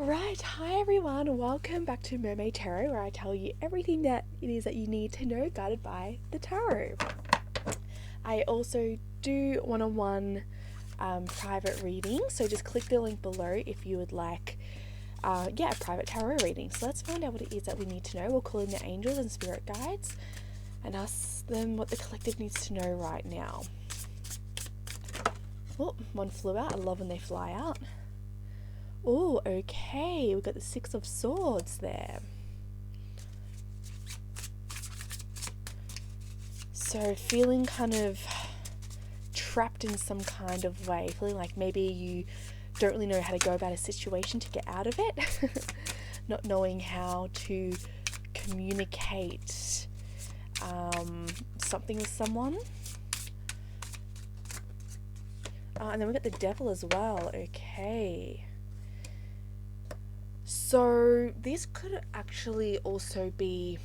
Alright, hi everyone, welcome back to Mermaid Tarot, where I tell you everything that it is that you need to know, guided by the tarot. I also do one-on-one private readings, so just click the link below if you would like a private tarot reading. So let's find out what it is that we need to know. We'll call in the angels and spirit guides and ask them what the collective needs to know right now. Oh, one flew out. I love when they fly out. Oh, okay, we've got the Six of Swords there. So feeling kind of trapped in some kind of way, feeling like maybe you don't really know how to go about a situation to get out of it, not knowing how to communicate something with someone. And then we've got the Devil as well, okay. So this could actually also be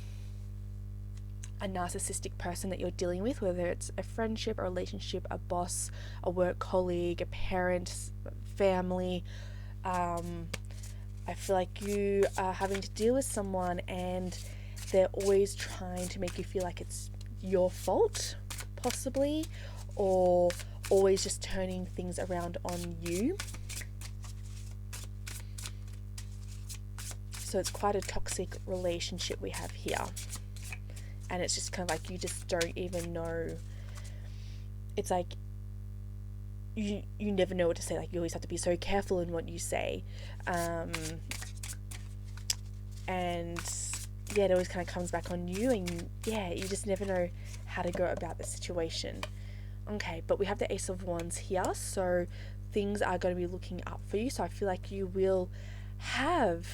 a narcissistic person that you're dealing with, whether it's a friendship, a relationship, a boss, a work colleague, a parent, family. I feel like you are having to deal with someone and they're always trying to make you feel like it's your fault, possibly, or always just turning things around on you. So it's quite a toxic relationship we have here. And it's just kind of like you just don't even know. It's like you never know what to say. Like you always have to be so careful in what you say. And it always kind of comes back on you. And you just never know how to go about the situation. Okay, but we have the Ace of Wands here. So things are going to be looking up for you. So I feel like you will have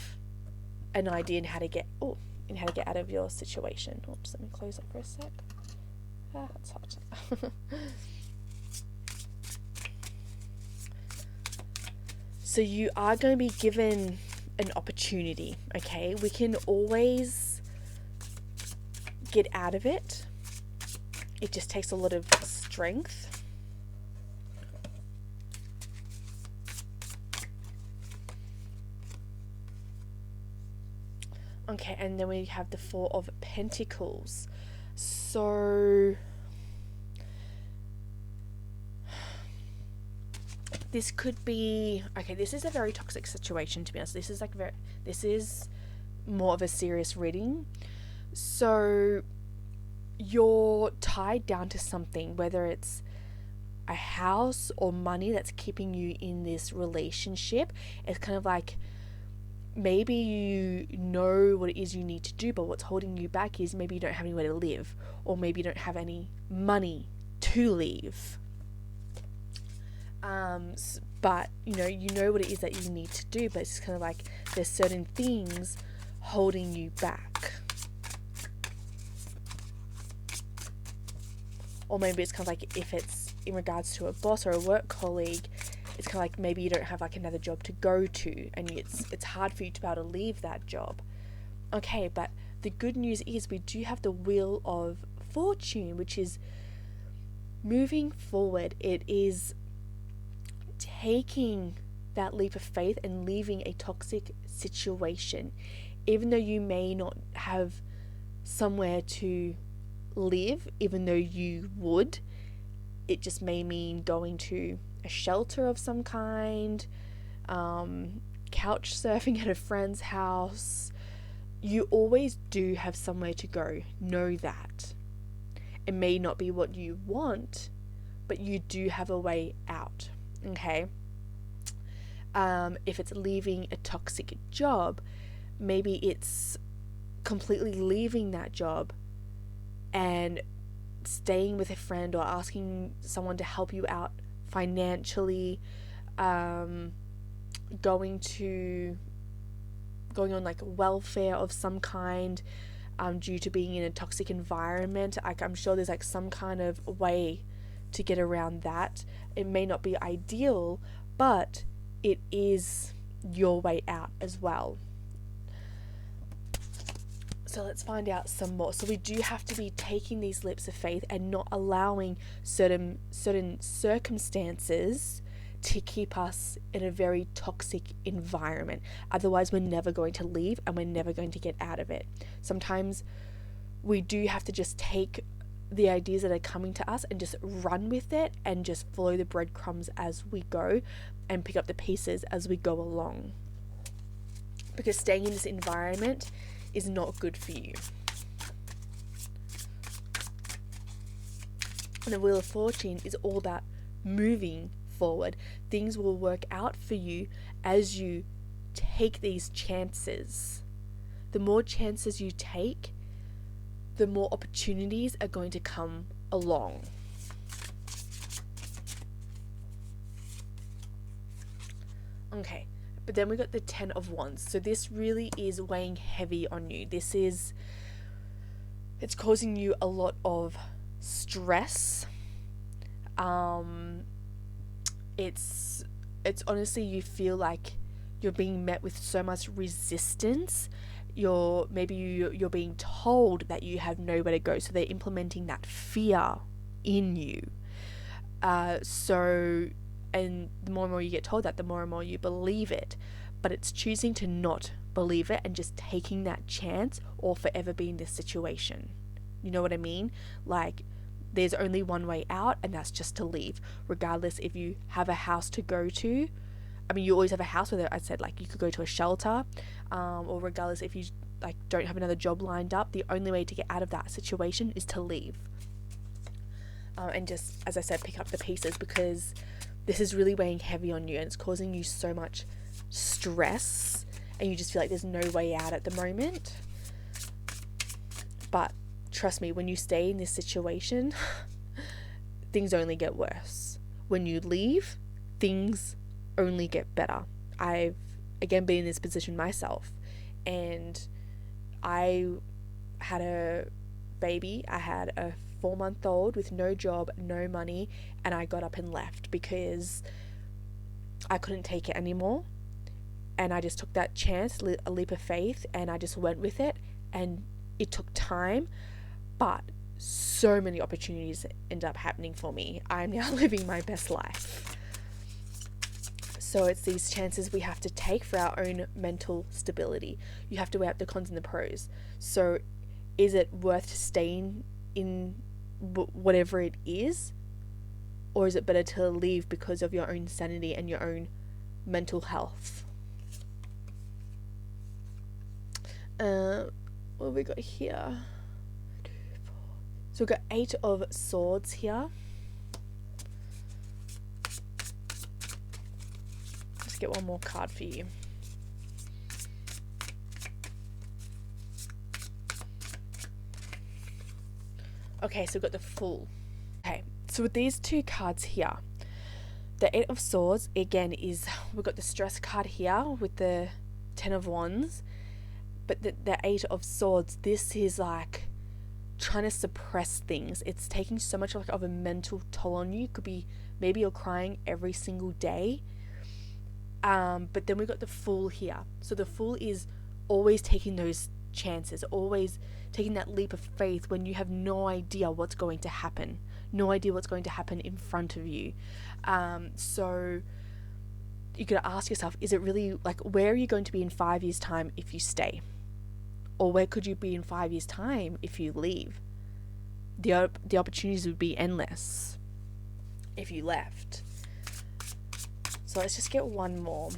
an idea in how to get out of your situation. Oops, let me close that for a sec. That's hot. So you are going to be given an opportunity, okay? We can always get out of it. It just takes a lot of strength. Okay, and then we have the Four of Pentacles. So this could be, okay, this is a very toxic situation, to be honest. This is more of a serious reading. So you're tied down to something, whether it's a house or money that's keeping you in this relationship. It's kind of like maybe you know what it is you need to do, but what's holding you back is maybe you don't have anywhere to live, or maybe you don't have any money to leave. But you know what it is that you need to do, but it's kind of like there's certain things holding you back. Or maybe it's kind of like if it's in regards to a boss or a work colleague, it's kind of like maybe you don't have like another job to go to, and it's hard for you to be able to leave that job. Okay, but the good news is we do have the Wheel of Fortune, which is moving forward. It is taking that leap of faith and leaving a toxic situation. Even though you may not have somewhere to live, even though you would, it just may mean going to a shelter of some kind, couch surfing at a friend's house. You always do have somewhere to go. Know that. It may not be what you want, but you do have a way out. Okay? If it's leaving a toxic job, maybe it's completely leaving that job and staying with a friend or asking someone to help you out financially, going on like welfare of some kind, due to being in a toxic environment. I'm sure there's like some kind of way to get around that. It may not be ideal, but it is your way out as well. So let's find out some more. So we do have to be taking these leaps of faith and not allowing certain circumstances to keep us in a very toxic environment. Otherwise, we're never going to leave and we're never going to get out of it. Sometimes we do have to just take the ideas that are coming to us and just run with it and just follow the breadcrumbs as we go and pick up the pieces as we go along. Because staying in this environment is not good for you. And the Wheel of Fortune is all about moving forward. Things will work out for you as you take these chances. The more chances you take, the more opportunities are going to come along. Okay, but then we got the Ten of Wands. So this really is weighing heavy on you. It's causing you a lot of stress. It's honestly, you feel like you're being met with so much resistance. You're being told that you have nowhere to go, so they're implementing that fear in you. And the more and more you get told that, the more and more you believe it. But it's choosing to not believe it and just taking that chance or forever be in this situation. You know what I mean? Like, there's only one way out, and that's just to leave. Regardless if you have a house to go to. I mean, you always have a house, whether I said like you could go to a shelter, or regardless if you like don't have another job lined up, the only way to get out of that situation is to leave. And just, as I said, pick up the pieces, because this is really weighing heavy on you and it's causing you so much stress and you just feel like there's no way out at the moment. But trust me, when you stay in this situation, things only get worse. When you leave, things only get better. I've again been in this position myself, and I had a baby. I had a 4-month-old with no job, no money, and I got up and left because I couldn't take it anymore. And I just took that chance, a leap of faith, and I just went with it. And it took time, but so many opportunities end up happening for me. I'm now living my best life. So it's these chances we have to take for our own mental stability. You have to weigh up the cons and the pros. So is it worth staying in whatever it is? Or is it better to leave because of your own sanity and your own mental health? What have we got here? So we've got 8 of Swords here. Let's get one more card for you. Okay, so we've got the Fool. Okay, so with these 2 cards here, the 8 of Swords, again, we've got the stress card here with the 10 of Wands. But the 8 of Swords, this is like trying to suppress things. It's taking so much like of a mental toll on you. It could be maybe you're crying every single day. But then we've got the Fool here. So the Fool is always taking those chances, always taking that leap of faith when you have no idea what's going to happen. No idea what's going to happen in front of you. So you got to ask yourself, is it really, like, where are you going to be in 5 years' time if you stay? Or where could you be in 5 years' time if you leave? The opportunities would be endless if you left. So let's just get one more.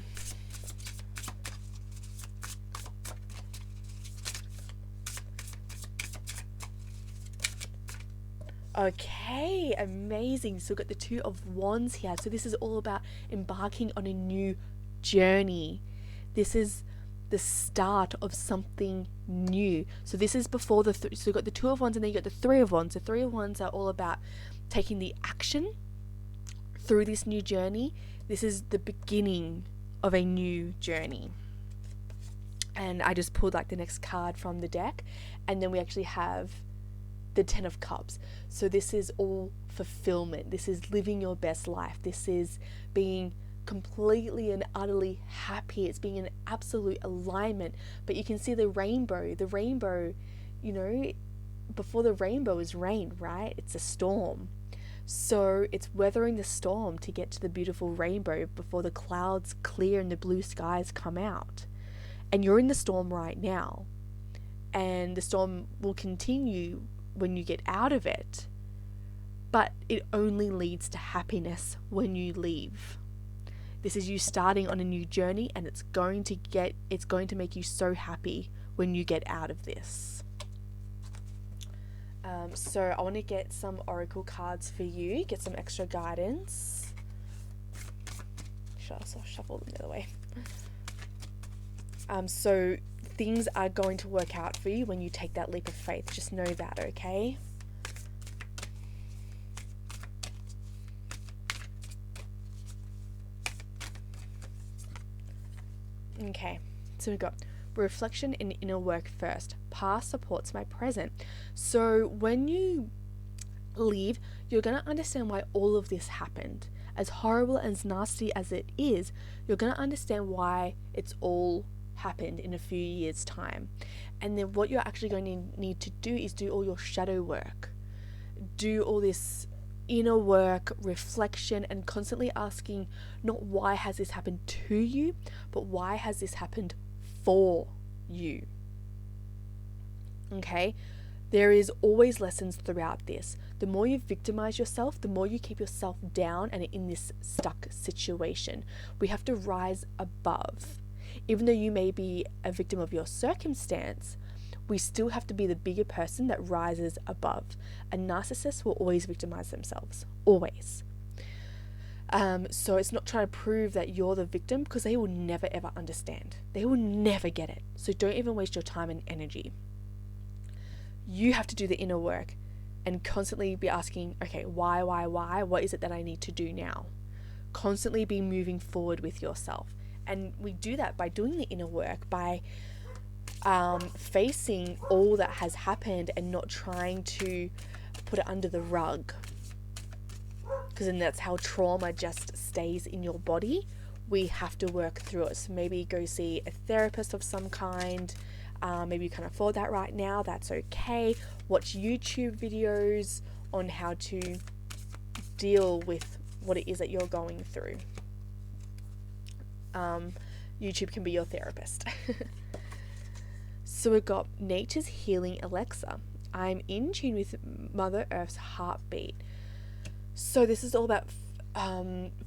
Okay, amazing. So we've got the 2 of Wands here. So this is all about embarking on a new journey. This is the start of something new. So this is before so you've got the 2 of Wands and then you got the 3 of Wands. The 3 of Wands are all about taking the action through this new journey. This is the beginning of a new journey. And I just pulled like the next card from the deck, and then we actually have the 10 of Cups. So this is all fulfillment. This is living your best life. This is being completely and utterly happy. It's being in absolute alignment. But you can see the rainbow. The rainbow, you know, before the rainbow is rain, right? It's a storm. So it's weathering the storm to get to the beautiful rainbow before the clouds clear and the blue skies come out. And you're in the storm right now. And the storm will continue when you get out of it. But it only leads to happiness when you leave. This is you starting on a new journey, and it's going to make you so happy when you get out of this. So I want to get some oracle cards for you, get some extra guidance. I'll shuffle them the other way. So things are going to work out for you when you take that leap of faith. Just know that, okay? Okay, so we've got reflection and inner work first. Past supports my present. So when you leave, you're going to understand why all of this happened. As horrible and as nasty as it is, you're going to understand why it's all happened in a few years' time. And then what you're actually going to need to do is do all your shadow work. Do all this inner work, reflection, and constantly asking not why has this happened to you, but why has this happened for you. Okay? There is always lessons throughout this. The more you victimize yourself, the more you keep yourself down and in this stuck situation. We have to rise above. Even though you may be a victim of your circumstance, we still have to be the bigger person that rises above. A narcissist will always victimize themselves. Always. So it's not trying to prove that you're the victim, because they will never ever understand. They will never get it. So don't even waste your time and energy. You have to do the inner work and constantly be asking, okay, why? What is it that I need to do now? Constantly be moving forward with yourself. And we do that by doing the inner work, by facing all that has happened and not trying to put it under the rug, because then that's how trauma just stays in your body. We have to work through it. So maybe go see a therapist of some kind. Maybe you can't afford that right now. That's okay. Watch YouTube videos on how to deal with what it is that you're going through. YouTube can be your therapist. So we've got Nature's Healing Alexa. I'm in tune with Mother Earth's heartbeat. So this is all about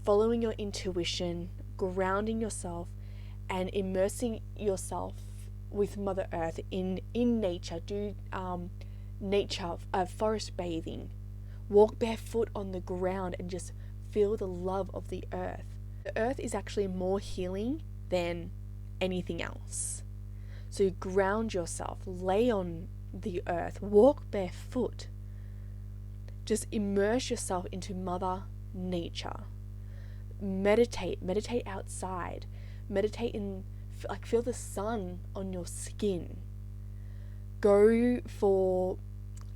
following your intuition, grounding yourself, and immersing yourself with Mother Earth in nature. Do nature, forest bathing. Walk barefoot on the ground and just feel the love of the earth. The earth is actually more healing than anything else. So ground yourself, lay on the earth, walk barefoot. Just immerse yourself into Mother Nature. Meditate outside. Meditate in, feel the sun on your skin. Go for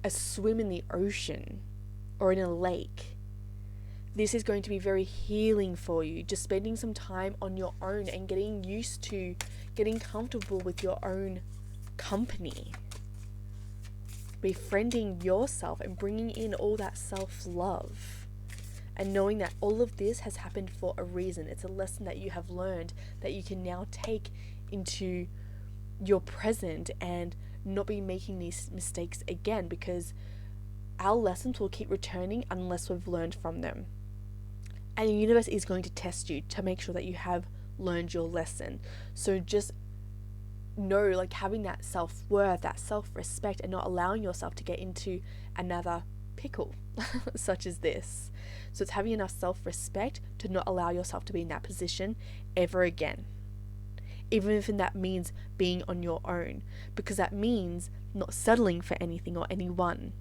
a swim in the ocean or in a lake. This is going to be very healing for you. Just spending some time on your own and getting used to, getting comfortable with your own company. Befriending yourself and bringing in all that self-love. And knowing that all of this has happened for a reason. It's a lesson that you have learned that you can now take into your present and not be making these mistakes again, because our lessons will keep returning unless we've learned from them. And the universe is going to test you to make sure that you have learned your lesson. So just know, having that self-worth, that self-respect, and not allowing yourself to get into another pickle such as this. So it's having enough self-respect to not allow yourself to be in that position ever again. Even if that means being on your own, because that means not settling for anything or anyone.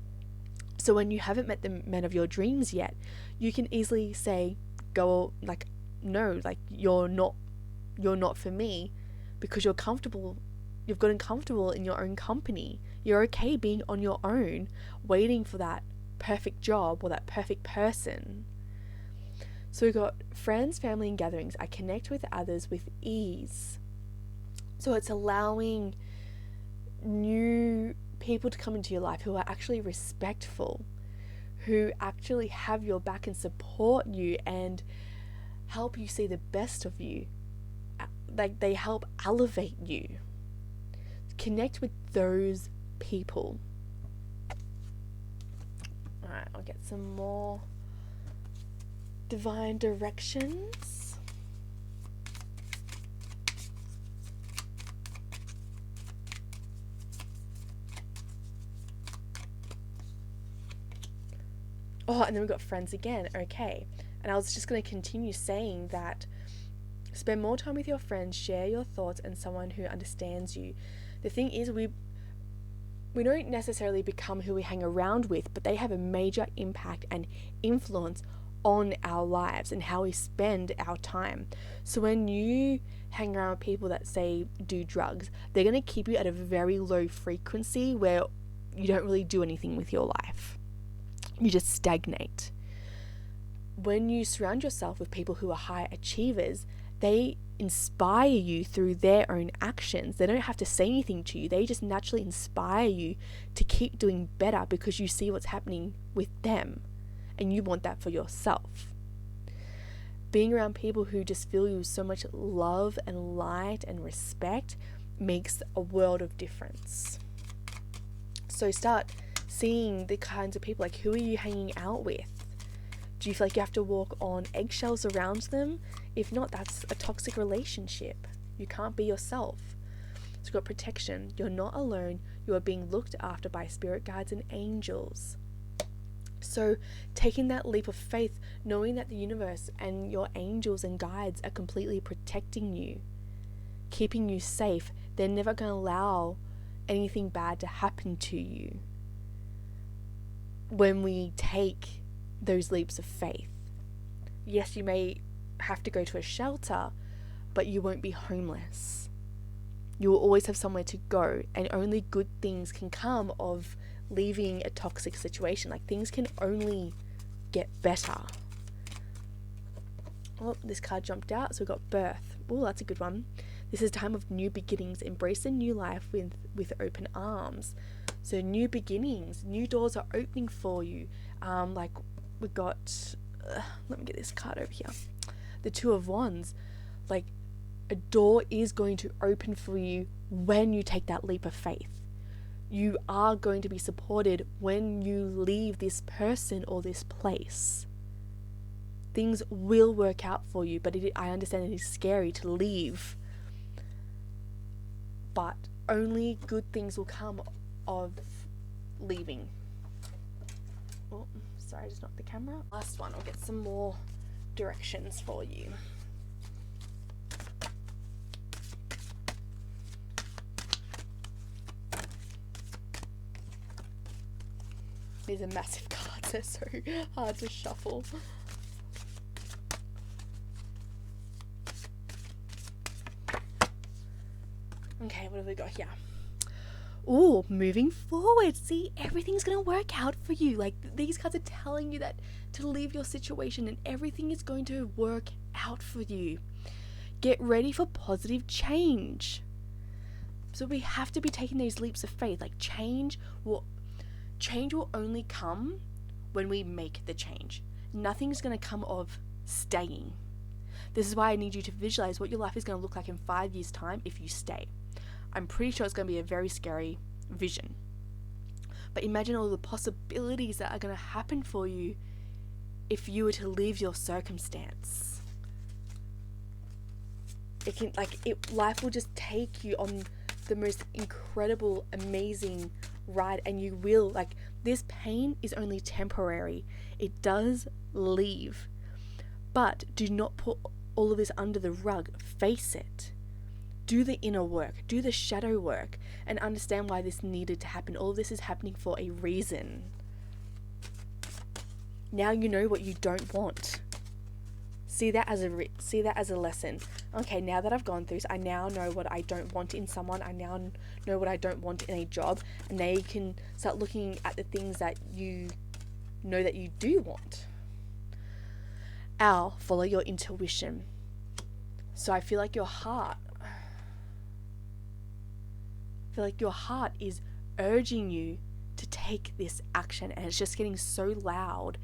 So when you haven't met the men of your dreams yet, you can easily say, no, you're not for me, because you're comfortable. You've gotten comfortable in your own company. You're okay being on your own, waiting for that perfect job or that perfect person. So we've got friends, family, and gatherings. I connect with others with ease. So it's allowing new people to come into your life who are actually respectful, who actually have your back and support you and help you see the best of you. Like, they help elevate you. Connect with those people. Alright, I'll get some more divine directions. Oh, and then we've got friends again. Okay. And I was just going to continue saying that spend more time with your friends, share your thoughts, and someone who understands you. The thing is, we don't necessarily become who we hang around with, but they have a major impact and influence on our lives and how we spend our time. So when you hang around with people that say do drugs, they're going to keep you at a very low frequency where you don't really do anything with your life. You just stagnate. When you surround yourself with people who are high achievers, they inspire you through their own actions. They don't have to say anything to you. They just naturally inspire you to keep doing better because you see what's happening with them and you want that for yourself. Being around people who just fill you with so much love and light and respect makes a world of difference. So start seeing the kinds of people, like, who are you hanging out with? Do you feel like you have to walk on eggshells around them? If not, that's a toxic relationship. You can't be yourself. So you've got protection. You're not alone. You are being looked after by spirit guides and angels. So taking that leap of faith, knowing that the universe and your angels and guides are completely protecting you, keeping you safe. They're never going to allow anything bad to happen to you when we take those leaps of faith. Yes, you may have to go to a shelter, but you won't be homeless. You will always have somewhere to go, and only good things can come of leaving a toxic situation. Like, things can only get better. Oh, this card jumped out, so we've got birth. Oh, that's a good one. This is a time of new beginnings. Embrace a new life with open arms. So new beginnings, new doors are opening for you. Like, we got, let me get this card over here. The Two of Wands. Like, a door is going to open for you when you take that leap of faith. You are going to be supported when you leave this person or this place. Things will work out for you, but I understand it is scary to leave. But only good things will come of leaving. Oh, sorry, I just knocked the camera. Last one, I'll get some more directions for you. These are massive cards, they're so hard to shuffle. Okay, what have we got here? Oh, moving forward. See, everything's going to work out for you. Like, these cards are telling you that to leave your situation and everything is going to work out for you. Get ready for positive change. So we have to be taking these leaps of faith. Like, change will only come when we make the change. Nothing's going to come of staying. This is why I need you to visualize what your life is going to look like in 5 years' time if you stay. I'm pretty sure it's going to be a very scary vision. But imagine all the possibilities that are going to happen for you if you were to leave your circumstance. Life will just take you on the most incredible, amazing ride, and you will, like, this pain is only temporary. It does leave. But do not put all of this under the rug. Face it. Do the inner work, do the shadow work, and understand why this needed to happen. All of this is happening for a reason. Now you know what you don't want. See that as a lesson. Okay, now that I've gone through this, I now know what I don't want in someone. I now know what I don't want in a job, and now you can start looking at the things that you know that you do want. Follow your intuition. So I feel like your heart is urging you to take this action, and it's just getting so loud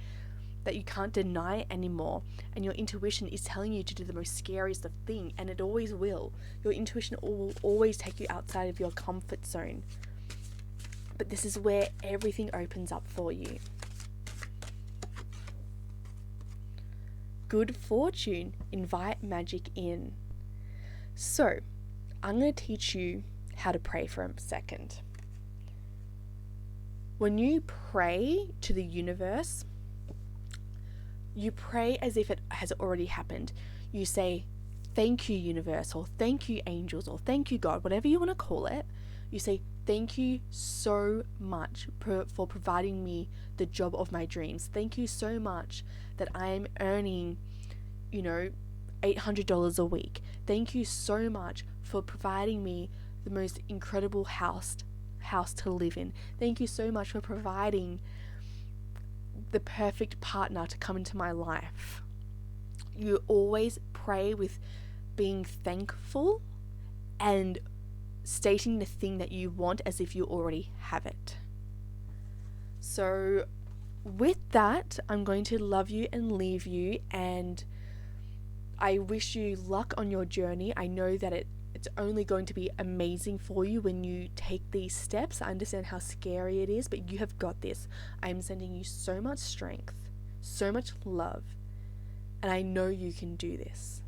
that you can't deny it anymore, and your intuition is telling you to do the most scariest of thing, and it always will. Your intuition will always take you outside of your comfort zone. But this is where everything opens up for you. Good fortune, invite magic in. So, I'm going to teach you how to pray for a second. When you pray to the universe, you pray as if it has already happened. You say, thank you, universe, or thank you, angels, or thank you, God, whatever you want to call it. You say, thank you so much for providing me the job of my dreams. Thank you so much that I am earning, $800 a week. Thank you so much for providing me the most incredible house to live in. Thank you so much for providing the perfect partner to come into my life. You always pray with being thankful and stating the thing that you want as if you already have it. So with that, I'm going to love you and leave you, and I wish you luck on your journey. I know that it's only going to be amazing for you when you take these steps. I understand how scary it is, but you have got this. I'm sending you so much strength, so much love, and I know you can do this.